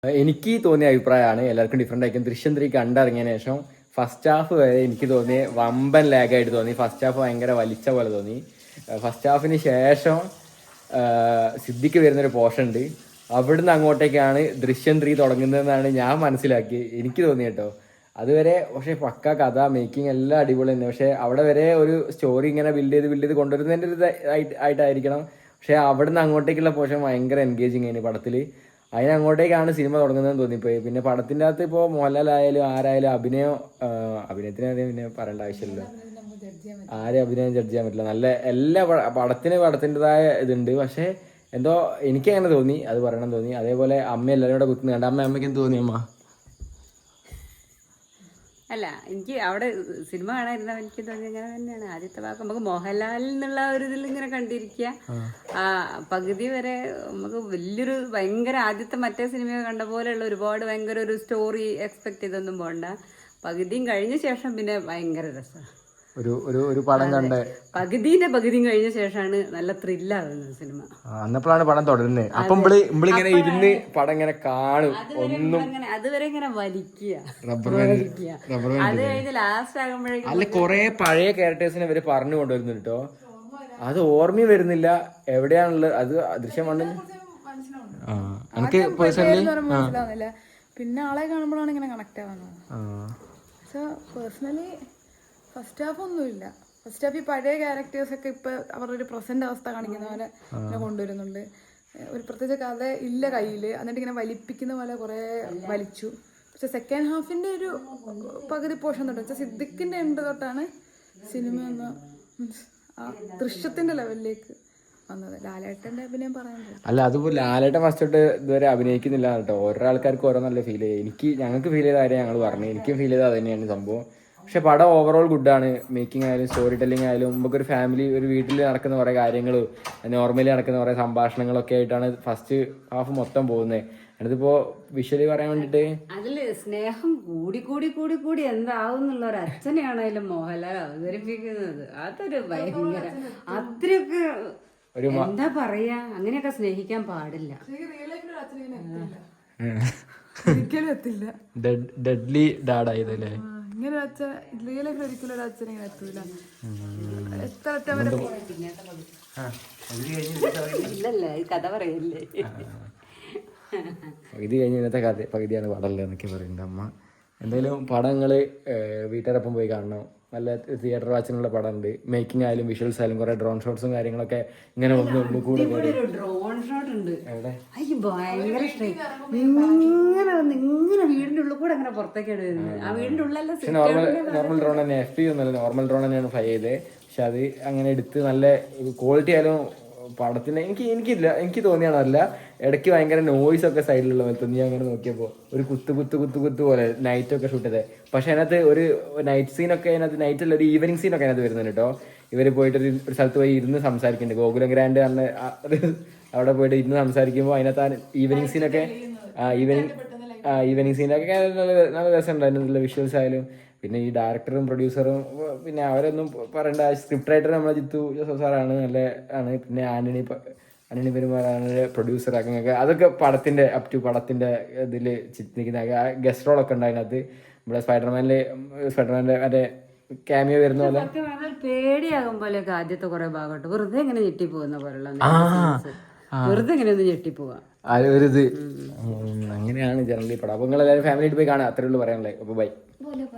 എനിക്ക് തോന്നിയ അഭിപ്രായമാണ്, എല്ലാവർക്കും ഡിഫറെൻ്റ് ആയിരിക്കും. ദൃശ്യം 3 കണ്ടിറങ്ങിയതിന് ശേഷം ഫസ്റ്റ് ഹാഫ് വരെ എനിക്ക് തോന്നി വമ്പൻ ലാഗായിട്ട് തോന്നി. ഫസ്റ്റ് ഹാഫ് ഭയങ്കര വലിച്ച പോലെ തോന്നി. ഫസ്റ്റ് ഹാഫിന് ശേഷം സിദ്ദിഖ് വരുന്നൊരു പോർഷൻ ഉണ്ട്, അവിടുന്ന് അങ്ങോട്ടേക്കാണ് ദൃശ്യം 3 തുടങ്ങുന്നതെന്നാണ് ഞാൻ മനസ്സിലാക്കി, എനിക്ക് തോന്നി കേട്ടോ. അതുവരെ പക്ഷേ പക്ക കഥ മേക്കിംഗ് എല്ലാം അടിപൊളി തന്നെ. പക്ഷേ അവിടെ വരെ ഒരു സ്റ്റോറി ഇങ്ങനെ ബിൽഡ് ചെയ്ത് കൊണ്ടുവരുന്നതിൻ്റെ ഒരു ആയിട്ടായിരിക്കണം. പക്ഷേ അവിടുന്ന് അങ്ങോട്ടേക്കുള്ള പോർഷൻ ഭയങ്കര എൻഗേജിങ് ആയിരുന്നു പടത്തിൽ. അതിനങ്ങോട്ടേക്കാണ് സിനിമ തുടങ്ങുന്നതെന്ന് തോന്നിപ്പോയി. പിന്നെ പടത്തിൻ്റെ അകത്ത് ഇപ്പോൾ മോഹൻലാൽ ആയാലും ആരായാലും അഭിനയത്തിന് പിന്നെ പറയേണ്ട ആവശ്യമില്ലല്ലോ, ആരും അഭിനയം ജഡ്ജ് ചെയ്യാൻ പറ്റില്ല. നല്ല എല്ലാ പടത്തിൻ്റെതായ ഇതുണ്ട്. പക്ഷേ എന്തോ എനിക്കങ്ങനെ തോന്നി, അത് പറയണം തോന്നി. അതേപോലെ അമ്മ എല്ലാവരും കൂടെ കുത്തുന്നു കണ്ട അമ്മയ്ക്ക് എന്ത് തോന്നി അമ്മ? അല്ല, എനിക്ക് അവിടെ സിനിമ കാണാനിരുന്ന എനിക്ക് തോന്നി അങ്ങനെ തന്നെയാണ്. ആദ്യത്തെ ഭാഗം നമുക്ക് മോഹൻലാലിൽ നിന്നുള്ള ഒരു ഇതിൽ ഇങ്ങനെ കണ്ടിരിക്കുക. പകുതി വരെ നമുക്ക് വലിയൊരു ഭയങ്കര ആദ്യത്തെ മറ്റേ സിനിമ കണ്ട പോലെയുള്ള ഒരുപാട് ഭയങ്കര ഒരു സ്റ്റോറി എക്സ്പെക്ട് ചെയ്തൊന്നും പോകണ്ട. പകുതിയും കഴിഞ്ഞ ശേഷം പിന്നെ ഭയങ്കര രസമാണ്. ഒരു പടം കണ്ട് പകുതിയും കഴിഞ്ഞ ശേഷമാണ് നല്ല ത്രില്ലാകുന്നത് സിനിമ. അന്നപ്പോഴാണ് പടം തുടരുന്നത്. അപ്പം ഇങ്ങനെ ഇരുന്ന് പടം ഇങ്ങനെ കാണും, അതുവരെ ഇങ്ങനെ വലിക്കുക. അത് കഴിഞ്ഞ് ലാസ്റ്റ് ആകുമ്പോഴേക്കും അല്ല കുറെ പഴയ ക്യാരക്ടേഴ്സിനെ ഇവര് പറഞ്ഞു കൊണ്ടുവരുന്നു കേട്ടോ. അത് ഓർമ്മയും വരുന്നില്ല എവിടെയാണുള്ളത്. അത് ദൃശ്യം വന്നില്ല, എനിക്ക് പേഴ്സണലി പിന്നെ ആളെ കാണുമ്പോഴാണ് ഇങ്ങനെ കണക്ട് ആവുന്നത്. പേഴ്സണലി ഫസ്റ്റ് ഹാഫ് ഒന്നുമില്ല. ഫസ്റ്റ് ഹാഫ് ഈ പഴയ ക്യാരക്ടേഴ്സ് ഒക്കെ ഇപ്പൊ അവരുടെ ഒരു പ്രസന്റ് അവസ്ഥ കാണിക്കുന്ന പോലെ കൊണ്ടുവരുന്നുണ്ട്. ഒരു പ്രത്യേക കഥ ഇല്ല കയ്യില്, എന്നിട്ട് ഇങ്ങനെ വലിപ്പിക്കുന്ന പോലെ കുറെ വലിച്ചു. പക്ഷെ സെക്കൻഡ് ഹാഫിന്റെ ഒരു പകുതി പോർഷൻ തൊട്ട് വെച്ചാൽ സിദ്ദിഖിന്റെ എൻഡ് തൊട്ടാണ് സിനിമ ഒന്ന് ആ ദൃശ്യത്തിന്റെ ലെവലിലേക്ക് വന്നത്. ലാലേട്ടന്റെ അഭിനയം പറയാൻ അല്ല, അതിപ്പോ ലാലേട്ടൻ ഫസ്റ്റ് തൊട്ട് ഇതുവരെ അഭിനയിക്കുന്നില്ല കേട്ടോ. ഓരോ ആൾക്കാർക്ക് ഓരോ നല്ല ഫീൽ ചെയ്യും. ഞങ്ങൾക്ക് ഫീൽ ചെയ്ത കാര്യം ഞങ്ങൾ പറഞ്ഞു, എനിക്കും ഫീൽ ചെയ്ത അത് തന്നെയാണ് സംഭവം. പക്ഷെ പടം ഓവറോൾ ഗുഡാണ്. മേക്കിംഗ് ആയാലും സ്റ്റോറി ടെല്ലിംഗ് ആയാലും നമുക്കൊരു ഫാമിലി, ഒരു വീട്ടിൽ നടക്കുന്ന കുറേ കാര്യങ്ങളും നോർമലി നടക്കുന്ന കുറേ സംഭാഷണങ്ങളൊക്കെ ആയിട്ടാണ് ഫസ്റ്റ് ഹാഫ് മൊത്തം പോകുന്നത്. അതിപ്പോ വിഷ്വലി പറയാൻ വേണ്ടിട്ട് അതില് സ്നേഹം കൂടി എന്താവും എന്നുള്ള ഒരു അച്ഛനെയാണേലും മോഹൻലാൽ അവതരിപ്പിക്കുന്നത്. അതൊരു ഭയങ്കര അത്രയൊക്കെ ഒരു എന്താ പറയാ, അങ്ങനെയൊക്കെ സ്നേഹിക്കാൻ പാടില്ല. ഡെഡ്ലി ഡാഡായതല്ലേ ഇങ്ങനെ അച്ഛൻ റിയലൊക്കെ ഒരിക്കലും ഒരു അച്ഛനെ ഇങ്ങനെ എത്തൂല. എത്ര കഥ പറയല്ലേ, പകുതി കഴിഞ്ഞ ഇന്നത്തെ കഥ പകുതിയാണ് പടമല്ല എന്നൊക്കെ പറയുന്നുണ്ട് അമ്മ. എന്തായാലും പടങ്ങൾ വീട്ടുകാരൊപ്പം പോയി കാണണം. നല്ല തിയേറ്റർ വാച്ചിനുള്ള പടമുണ്ട്. മേക്കിംഗ് ആയാലും വിഷ്വൽസ് ആയാലും കുറെ ഡ്രോൺ ഷോട്ട്സും കാര്യങ്ങളൊക്കെ ഇങ്ങനെ കൂടെ ഡ്രോൺ ഷോട്ട് ഉണ്ട്. ഭയങ്കര ഇങ്ങനെ വീടിന്റെ ഉള്ളിൽ കൂടെ അങ്ങനെ പുറത്തേക്ക് വരുന്നത്. ആ വീടിന്റെ ഉള്ളിലല്ല, നോർമൽ ഡ്രോൺ തന്നെ, FP ഒന്നുമല്ല, നോർമൽ ഡ്രോൺ തന്നെയാണ് ഫ്ലൈ ചെയ്തത്. പക്ഷെ അത് അങ്ങനെ എടുത്ത് നല്ല ക്വാളിറ്റി ആയാലും പടത്തിന് എനിക്ക് തോന്നിയാണല്ല, ഇടയ്ക്ക് ഭയങ്കര നോയ്സ് ഒക്കെ സൈഡിലുള്ള പോലെ തോന്നി. അങ്ങനെ നോക്കിയപ്പോൾ ഒരു കുത്ത് പോലെ നൈറ്റൊക്കെ ഷൂട്ട് ചെയ്തത്. പക്ഷെ അതിനകത്ത് ഒരു നൈറ്റ് സീനൊക്കെ അതിനകത്ത് നൈറ്റുള്ള ഒരു ഈവനിങ് സീനൊക്കെ അതിനകത്ത് വരുന്നുണ്ട് കേട്ടോ. ഇവർ പോയിട്ട് ഒരു സ്ഥലത്ത് പോയി ഇരുന്ന് സംസാരിക്കുന്നുണ്ട്, ഗോകുലം ഗ്രാൻഡ് പറഞ്ഞ അവിടെ പോയിട്ട് ഇരുന്ന് സംസാരിക്കുമ്പോൾ അതിനകത്ത് ആ ഈവനിങ് സീനൊക്കെ ഈവനിങ് സീനൊക്കെ നല്ല രസമുണ്ടായിരുന്നു. നല്ല വിഷ്വൽസ് ആയാലും പിന്നെ ഈ ഡയറക്ടറും പ്രൊഡ്യൂസറും പിന്നെ അവരൊന്നും പറയേണ്ട. സ്ക്രിപ്റ്റ് റൈറ്റർ നമ്മളെ ജിത്തു ജോസഫ് സാറാണ്, നല്ല ആണ്. പിന്നെ ആന്റണി പെരുമാറാണ് പ്രൊഡ്യൂസർ. അങ്ങനെ അതൊക്കെ പടത്തിന്റെ അപ് ടു പടത്തിന്റെ ഇതിൽ നിൽക്കുന്ന ഗസ്റ്റ് റോളൊക്കെ ഉണ്ട് അതിനകത്ത്. നമ്മുടെ സ്പൈഡർമാന്റെ മറ്റേ ക്യാമിയോ വരുന്ന പോലെ പേടിയാകും പോലെയൊക്കെ ആദ്യത്തെ കുറെ ഭാഗമായിട്ട് വെറുതെ ഇങ്ങനെ ഞെട്ടിപ്പോകുന്ന പോലുള്ള വെറുതെ ഇങ്ങനെ ഒന്ന് ഞെട്ടിപ്പോവാ ഒരിത്. അങ്ങനെയാണ് ജനറലി പടം. അപ്പൊ നിങ്ങൾ എല്ലാവരും ഫാമിലി ആയിട്ട് പോയി കാണാം. അത്രേ ഉള്ളൂ പറയാനുള്ളത്. അപ്പൊ ബൈ.